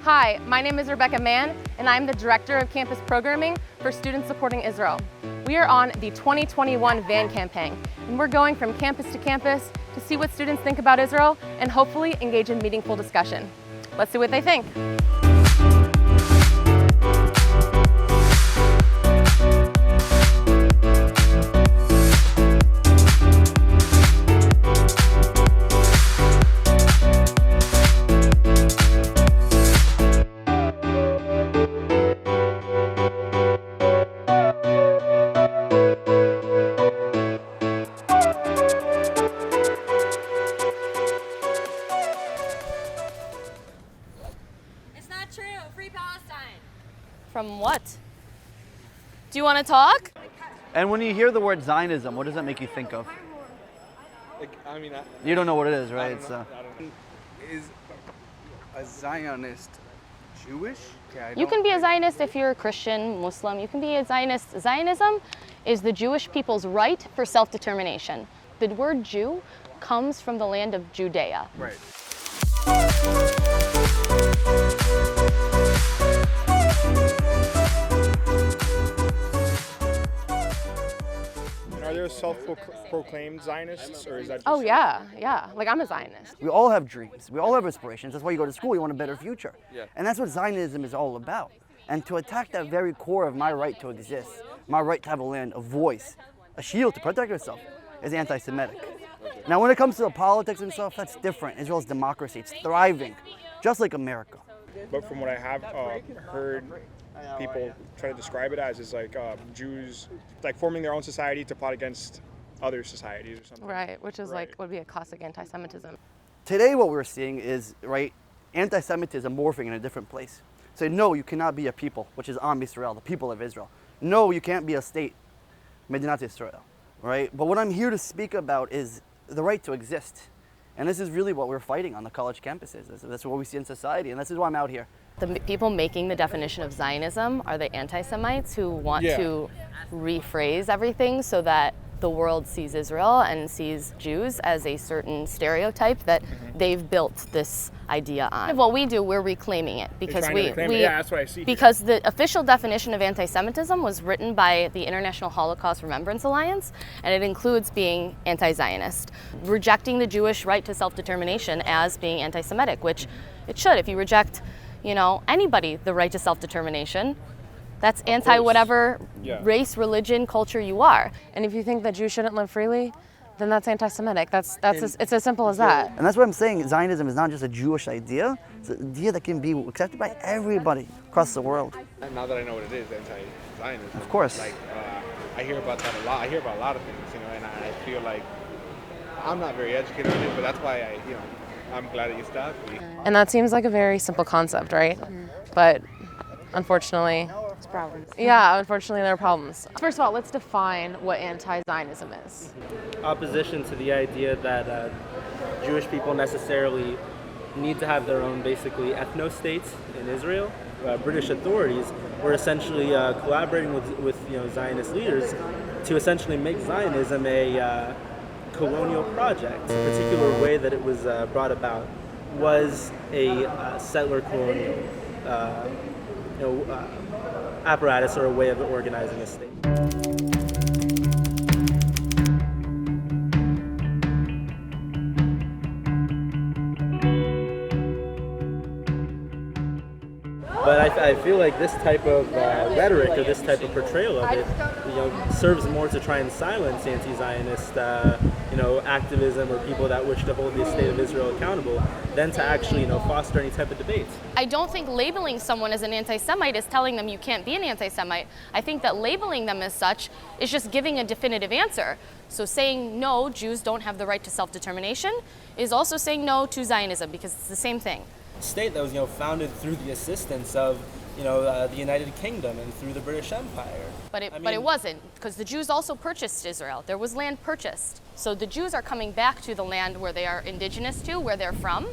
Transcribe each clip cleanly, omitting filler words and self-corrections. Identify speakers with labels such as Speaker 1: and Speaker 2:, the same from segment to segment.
Speaker 1: Hi, my name is Rebecca Mann, and I'm the Director of Campus Programming for Students Supporting Israel. We are on the 2021 VAN campaign, and we're going from campus to campus to see what students think about Israel and hopefully engage in meaningful discussion. Let's see what they think.
Speaker 2: True. Free Palestine.
Speaker 1: From what? Do you want to talk?
Speaker 3: And when you hear the word Zionism, what does that make you think of? You don't know what it is, right?
Speaker 4: Is a Zionist Jewish?
Speaker 5: You can be a Zionist if you're a Christian, Muslim. You can be a Zionist. Zionism is the Jewish people's right for self-determination. The word Jew comes from the land of Judea.
Speaker 4: Right.
Speaker 6: Are there self-proclaimed Zionists, or is that just...
Speaker 1: Oh yeah. Like, I'm a Zionist.
Speaker 3: We all have dreams. We all have aspirations. That's why you go to school. You want a better future.
Speaker 4: Yeah.
Speaker 3: And that's what Zionism is all about. And to attack that very core of my right to exist, my right to have a land, a voice, a shield to protect yourself, is anti-Semitic. Now, when it comes to the politics and stuff, that's different. Israel's democracy. It's thriving, just like America.
Speaker 6: But from what I have heard people try to describe it as, is like Jews like forming their own society to plot against other societies or something.
Speaker 1: Right, which is like would be a classic anti-Semitism.
Speaker 3: Today, what we're seeing is, right, anti-Semitism morphing in a different place. So no, you cannot be a people, which is Am Yisrael, the people of Israel. No, you can't be a state, Medinat Yisrael, right? But what I'm here to speak about is the right to exist. And this is really what we're fighting on the college campuses. That's what we see in society, and this is why I'm out here.
Speaker 5: The people making the definition of Zionism are the anti-Semites who want to rephrase everything so that the world sees Israel and sees Jews as a certain stereotype that they've built this idea on. What we do, we're reclaiming it because
Speaker 6: that's what I see
Speaker 5: because the official definition of anti-Semitism was written by the International Holocaust Remembrance Alliance, and it includes being anti-Zionist, rejecting the Jewish right to self-determination as being anti-Semitic, which it should. If you reject, anybody the right to self-determination, that's anti-whatever race, religion, culture you are.
Speaker 1: And if you think that Jews shouldn't live freely, then that's anti-Semitic. It's as simple as that.
Speaker 3: And that's what I'm saying. Zionism is not just a Jewish idea. It's an idea that can be accepted by everybody across the world.
Speaker 7: Now that I know what it is, anti-Zionism.
Speaker 3: Of course.
Speaker 7: Like, I hear about that a lot. I hear about a lot of things, and I feel like I'm not very educated on it, but that's why I'm glad that you stopped me.
Speaker 1: And that seems like a very simple concept, right? But unfortunately,
Speaker 2: Problems.
Speaker 1: yeah, unfortunately there are problems. First of all, let's define what anti-Zionism is.
Speaker 8: Opposition to the idea that Jewish people necessarily need to have their own, basically, ethno-states in Israel. British authorities were essentially collaborating with Zionist leaders to essentially make Zionism a colonial project. The particular way that it was brought about was a settler colonial apparatus or a way of organizing a state. But I feel like this type of rhetoric or this type of portrayal of it, serves more to try and silence anti-Zionist, activism or people that wish to hold the state of Israel accountable, than to actually, foster any type of debate.
Speaker 5: I don't think labeling someone as an anti-Semite is telling them you can't be an anti-Semite. I think that labeling them as such is just giving a definitive answer. So saying no, Jews don't have the right to self-determination is also saying no to Zionism, because it's the same thing.
Speaker 8: State that was founded through the assistance of the United Kingdom and through the British Empire.
Speaker 5: But it wasn't, because the Jews also purchased Israel. There was land purchased. So the Jews are coming back to the land where they are indigenous to, where they're from.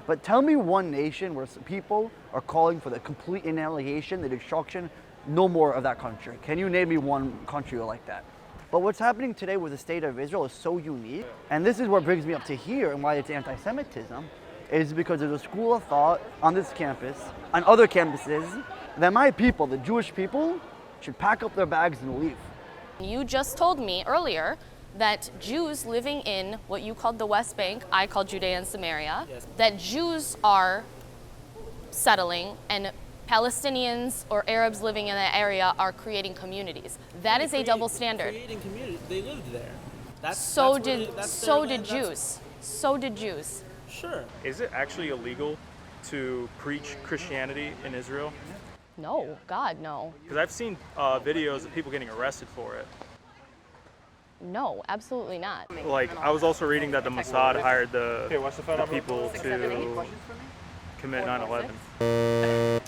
Speaker 3: But tell me one nation where people are calling for the complete annihilation, the destruction, no more of that country. Can you name me one country like that? But what's happening today with the state of Israel is so unique. And this is what brings me up to here and why it's anti-Semitism. is because there's a school of thought on this campus, on other campuses, that my people, the Jewish people, should pack up their bags and leave.
Speaker 5: You just told me earlier that Jews living in what you called the West Bank, I called Judea and Samaria, that Jews are settling and Palestinians or Arabs living in that area are creating communities. That is a double standard.
Speaker 8: Creating community, they lived there.
Speaker 5: So did Jews. So did Jews.
Speaker 8: Sure.
Speaker 9: Is it actually illegal to preach Christianity in Israel?
Speaker 5: No, God, no.
Speaker 9: Because I've seen videos of people getting arrested for it.
Speaker 5: No, absolutely not.
Speaker 9: Like, I was also reading that the Mossad hired the people to commit 9/11.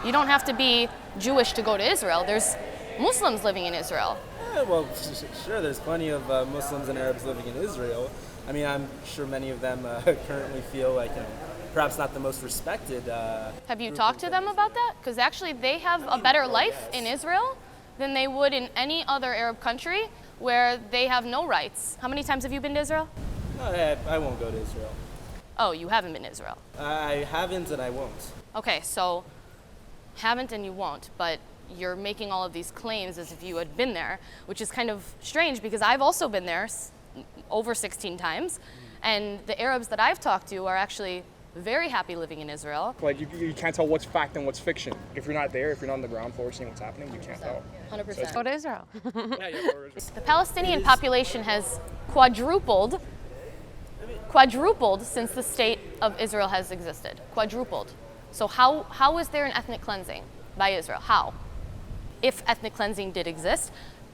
Speaker 5: You don't have to be Jewish to go to Israel. There's Muslims living in Israel.
Speaker 8: Yeah, well, sure, there's plenty of Muslims and Arabs living in Israel. I mean, I'm sure many of them currently feel like, perhaps not the most respected.
Speaker 5: Have you talked to them about that? Because actually they have a better life in Israel than they would in any other Arab country where they have no rights. How many times have you been to Israel?
Speaker 8: No, I won't go to Israel.
Speaker 5: Oh, you haven't been to Israel.
Speaker 8: I haven't and I won't.
Speaker 5: Okay, so haven't and you won't, but you're making all of these claims as if you had been there, which is kind of strange because I've also been there over 16 times, and the Arabs that I've talked to are actually very happy living in Israel.
Speaker 6: Like you can't tell what's fact and what's fiction. If you're not there, if you're not on the ground floor seeing what's happening, you can't tell.
Speaker 5: 100%.
Speaker 1: Go to Israel.
Speaker 5: The Palestinian population has quadrupled since the state of Israel has existed. Quadrupled. So how is there an ethnic cleansing by Israel? How? If ethnic cleansing did exist,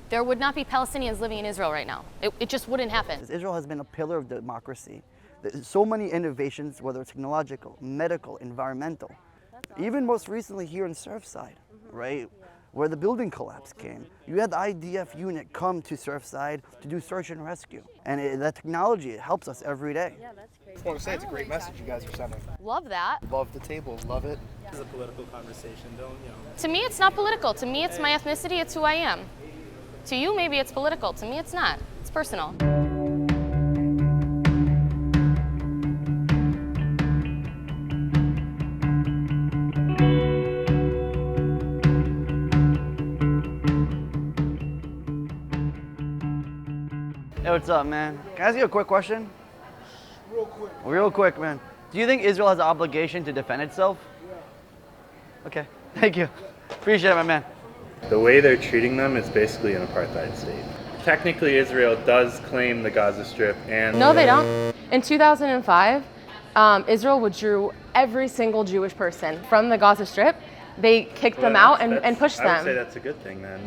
Speaker 5: there would not be Palestinians living in Israel right now. It just wouldn't happen.
Speaker 3: Israel has been a pillar of democracy. There's so many innovations, whether it's technological, medical, environmental. Even most recently here in Surfside, right, where the building collapse came. You had the IDF unit come to Surfside to do search and rescue. And that technology, it helps us every day.
Speaker 6: I just want to say it's a great message you guys are sending.
Speaker 5: Love that.
Speaker 4: Love the table, love it.
Speaker 8: This is a political conversation, don't.
Speaker 5: To me, it's not political. To me, it's my ethnicity. It's who I am. To you, maybe it's political. To me, it's not. It's personal.
Speaker 3: Hey, what's up, man? Can I ask you a quick question? Real quick, man. Do you think Israel has an obligation to defend itself? Yeah. Okay, thank you. Appreciate it, my man.
Speaker 10: The way they're treating them is basically an apartheid state. Technically, Israel does claim the Gaza Strip and...
Speaker 1: No, they don't. In 2005, Israel withdrew every single Jewish person from the Gaza Strip. They kicked them out and pushed them.
Speaker 10: I would say that's a good thing then.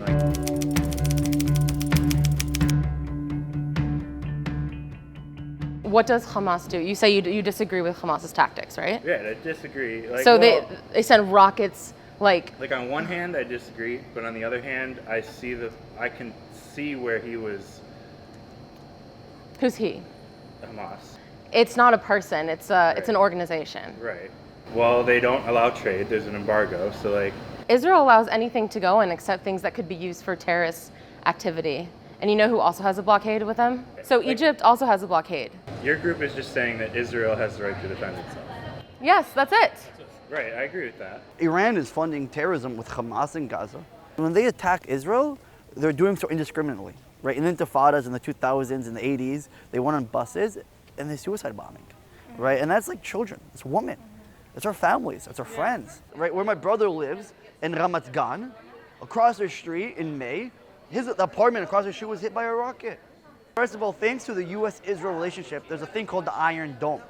Speaker 1: What does Hamas do? You say you disagree with Hamas's tactics, right?
Speaker 10: Yeah, I disagree.
Speaker 1: So they send rockets like
Speaker 10: on one hand, I disagree, but on the other hand, I can see where he was.
Speaker 1: Who's he?
Speaker 10: Hamas.
Speaker 1: It's not a person. It's an organization.
Speaker 10: Right. Well, they don't allow trade. There's an embargo, so
Speaker 1: Israel allows anything to go in except things that could be used for terrorist activity. And you know who also has a blockade with them? So Egypt also has a blockade.
Speaker 10: Your group is just saying that Israel has the right to defend itself.
Speaker 1: Yes, that's it.
Speaker 10: Right, I agree with that.
Speaker 3: Iran is funding terrorism with Hamas in Gaza. When they attack Israel, they're doing so indiscriminately, right? In the intifadas in the 2000s and the 80s, they went on buses and they suicide bombing, right? And that's like children, it's women, it's our families, it's our friends, right? Where my brother lives in Ramat Gan, across the street in May, his apartment across the street was hit by a rocket. First of all, thanks to the U.S.-Israel relationship, there's a thing called the Iron Dome.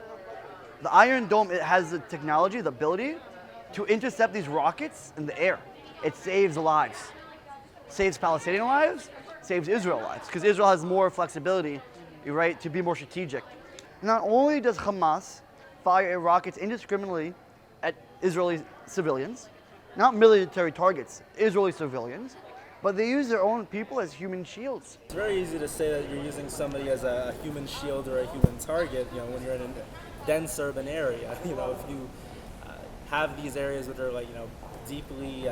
Speaker 3: The Iron Dome, it has the technology, the ability to intercept these rockets in the air. It saves lives. Saves Palestinian lives, saves Israel lives, because Israel has more flexibility, right, to be more strategic. Not only does Hamas fire rockets indiscriminately at Israeli civilians, not military targets, Israeli civilians, but they use their own people as human shields.
Speaker 8: It's very easy to say that you're using somebody as a human shield or a human target, when you're in a dense urban area. If you have these areas that are deeply...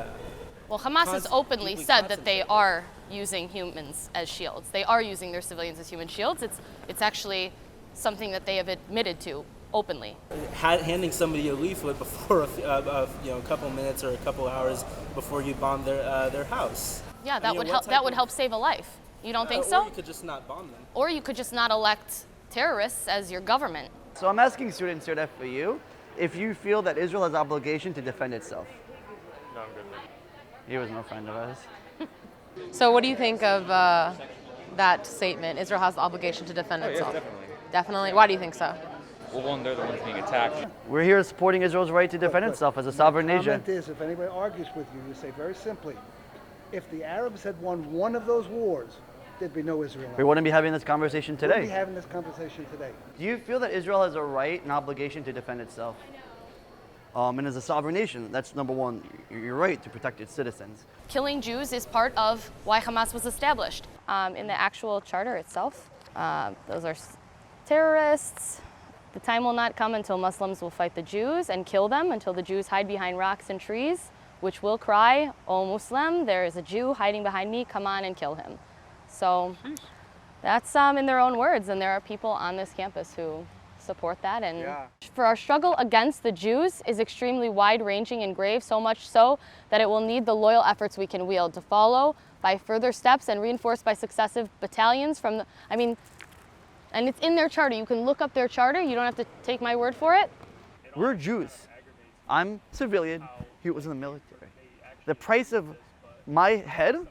Speaker 5: Well, Hamas has openly said that they are using humans as shields. They are using their civilians as human shields. It's actually something that they have admitted to openly.
Speaker 8: Handing somebody a leaflet before a couple minutes or a couple hours before you bomb their house.
Speaker 5: Yeah, that would help. That would help save a life. You don't think so?
Speaker 8: Or you could just not bomb them.
Speaker 5: Or you could just not elect terrorists as your government.
Speaker 3: So I'm asking students here at FAU if you feel that Israel has obligation to defend itself.
Speaker 9: No, I'm good with it.
Speaker 3: He was no friend of ours.
Speaker 1: So what do you think of that statement? Israel has the obligation to defend itself.
Speaker 11: Yes, definitely.
Speaker 1: Definitely. Why do you think so?
Speaker 11: Well, one, they're the ones being attacked.
Speaker 3: We're here supporting Israel's right to defend itself as a sovereign
Speaker 12: The
Speaker 3: nation.
Speaker 12: comment is, if anybody argues with you, you say very simply, if the Arabs had won one of those wars, there'd be no Israel.
Speaker 3: We wouldn't be having this conversation
Speaker 12: We wouldn't
Speaker 3: today.
Speaker 12: be having this conversation today.
Speaker 3: Do you feel that Israel has a right and obligation to defend itself? And as a sovereign nation, that's number one, your right to protect its citizens.
Speaker 5: Killing Jews is part of why Hamas was established. In the actual charter itself, those are terrorists. The time will not come until Muslims will fight the Jews and kill them, until the Jews hide behind rocks and trees, which will cry, "O Muslim, there is a Jew hiding behind me, come on and kill him." So that's in their own words, and there are people on this campus who support that. And for our struggle against the Jews is extremely wide-ranging and grave, so much so that it will need the loyal efforts we can wield to follow by further steps and reinforced by successive battalions from the, and it's in their charter. You can look up their charter. You don't have to take my word for it.
Speaker 3: We're Jews. I'm civilian. He was in the military. The price of my head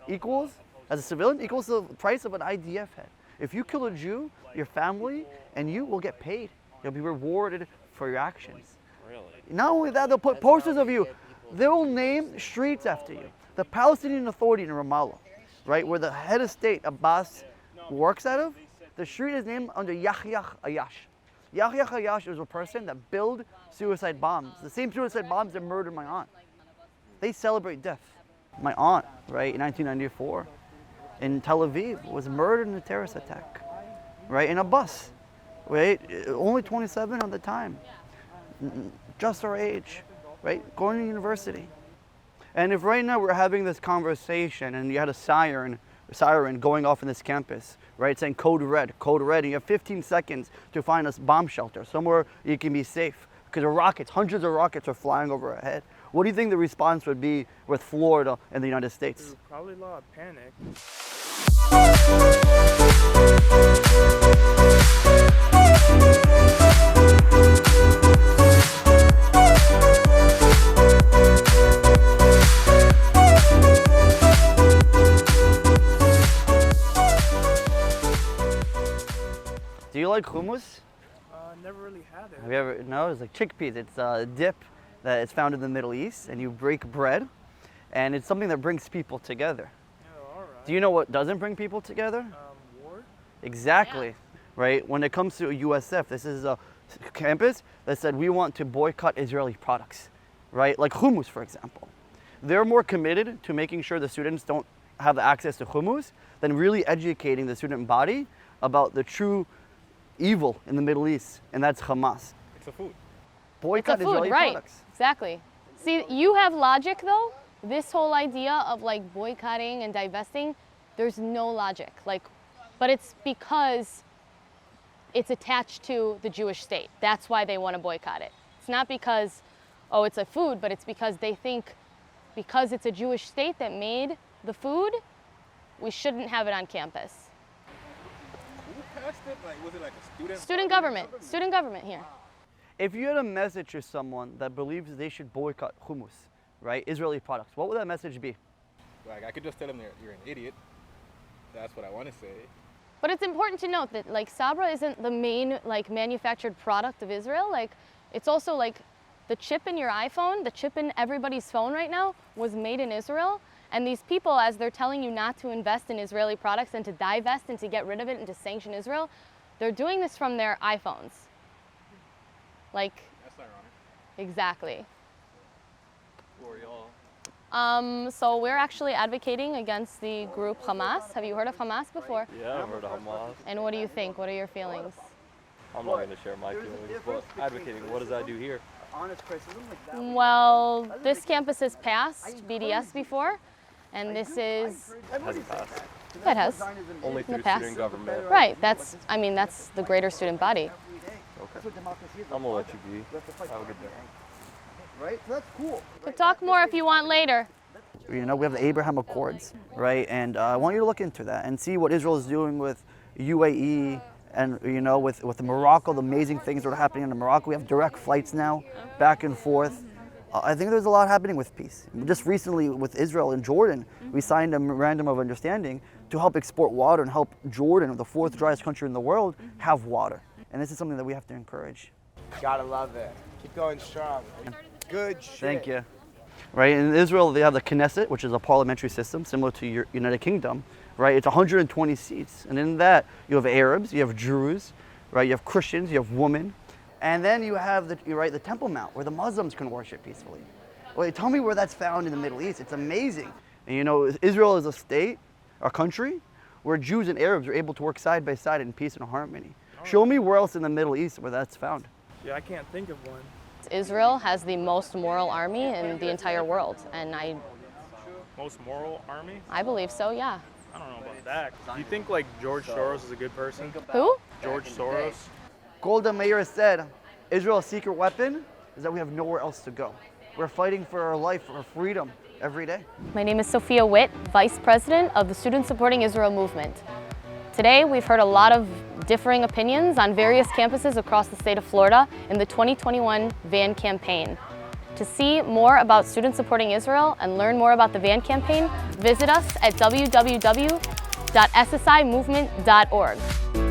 Speaker 3: equals, as a civilian, equals the price of an IDF head. If you kill a Jew, your family and you will get paid. You'll be rewarded for your actions.
Speaker 11: Really?
Speaker 3: Not only that, they'll put posters of you. They'll name streets after you. The Palestinian Authority in Ramallah, right, where the head of state, Abbas, works out of, the street is named under Yahya Ayash. Yahya Ayash was a person that built suicide bombs. The same suicide bombs that murdered my aunt. They celebrate death. My aunt, right, in 1994, in Tel Aviv, was murdered in a terrorist attack, right, in a bus, right, only 27 at the time, just our age, right, going to university. And if right now we're having this conversation and you had a siren going off in this campus, right, saying code red, and you have 15 seconds to find a bomb shelter, somewhere you can be safe, because rockets, hundreds of rockets are flying over our head. What do you think the response would be with Florida and the United States?
Speaker 6: Probably a lot of panic.
Speaker 3: Do you like hummus?
Speaker 6: Never really had it.
Speaker 3: Have you ever? No, it's like chickpeas. It's a dip that is found in the Middle East, and you break bread, and it's something that brings people together.
Speaker 6: Oh, all right.
Speaker 3: Do you know what doesn't bring people together?
Speaker 6: War?
Speaker 3: Exactly, right? When it comes to USF, this is a campus that said we want to boycott Israeli products, right? Like hummus, for example. They're more committed to making sure the students don't have access to hummus than really educating the student body about the true evil in the Middle East, and that's Hamas.
Speaker 11: It's a food.
Speaker 3: Boycott
Speaker 5: It's a food,
Speaker 3: Israeli
Speaker 5: right?
Speaker 3: products.
Speaker 5: Exactly. See, you have logic though. This whole idea of like boycotting and divesting, there's no logic. But it's because it's attached to the Jewish state. That's why they want to boycott it. It's not because, oh, it's a food, but it's because they think because it's a Jewish state that made the food, we shouldn't have it on campus.
Speaker 7: Who passed it? Like, was it like a student?
Speaker 5: Student government here.
Speaker 3: If you had a message to someone that believes they should boycott hummus, right, Israeli products, what would that message be?
Speaker 7: Like, I could just tell them you're an idiot. That's what I want to say.
Speaker 5: But it's important to note that like Sabra isn't the main like manufactured product of Israel. Like it's also like the chip in your iPhone, the chip in everybody's phone right now was made in Israel. And these people, as they're telling you not to invest in Israeli products and to divest and to get rid of it and to sanction Israel, they're doing this from their iPhones. Like,
Speaker 7: That's ironic.
Speaker 5: exactly.
Speaker 11: Who are y'all?
Speaker 5: So we're actually advocating against the group Hamas. Have you heard of Hamas before?
Speaker 9: Yeah, I've heard of Hamas.
Speaker 5: And what do you think? What are your feelings?
Speaker 9: I'm not going to share my feelings, but advocating, what does that do here?
Speaker 5: Well, this campus has passed BDS before, and this is...
Speaker 9: Hasn't passed.
Speaker 5: It has.
Speaker 9: Only
Speaker 5: In the
Speaker 9: through
Speaker 5: past.
Speaker 9: student government.
Speaker 5: Right, that's the greater student body.
Speaker 3: That's what democracy is.
Speaker 11: I'm gonna let you be.
Speaker 3: We have to fight.
Speaker 11: Have a good day.
Speaker 3: Right? So that's cool.
Speaker 5: We'll talk more if you want later.
Speaker 3: You know, we have the Abraham Accords, right? And I want you to look into that and see what Israel is doing with UAE and, you know, with Morocco, the amazing things that are happening in Morocco. We have direct flights now, back and forth. I think there's a lot happening with peace. Just recently with Israel and Jordan, we signed a memorandum of understanding to help export water and help Jordan, the fourth driest country in the world, have water. And this is something that we have to encourage.
Speaker 13: Gotta love it. Keep going strong. Good shit.
Speaker 3: Thank you. Right, in Israel they have the Knesset, which is a parliamentary system similar to your United Kingdom, right? It's 120 seats, and in that you have Arabs, you have Jews, right? You have Christians, you have women, and then you have the Temple Mount where the Muslims can worship peacefully. Well, tell me where that's found in the Middle East. It's amazing. And you know, Israel is a state, a country, where Jews and Arabs are able to work side by side in peace and harmony. Show me where else in the Middle East where that's found.
Speaker 8: Yeah, I can't think of one.
Speaker 5: Israel has the most moral army in the entire world, and
Speaker 6: Most moral army?
Speaker 5: I believe so, yeah.
Speaker 6: I don't know about that. Do you think like George Soros is a good person?
Speaker 5: Who?
Speaker 6: George Soros?
Speaker 3: Golda Meir said, Israel's secret weapon is that we have nowhere else to go. We're fighting for our life, for our freedom every day.
Speaker 5: My name is Sophia Witt, Vice President of the Students Supporting Israel Movement. Today, we've heard a lot of differing opinions on various campuses across the state of Florida in the 2021 VAN campaign. To see more about Students Supporting Israel and learn more about the VAN campaign, visit us at www.ssimovement.org.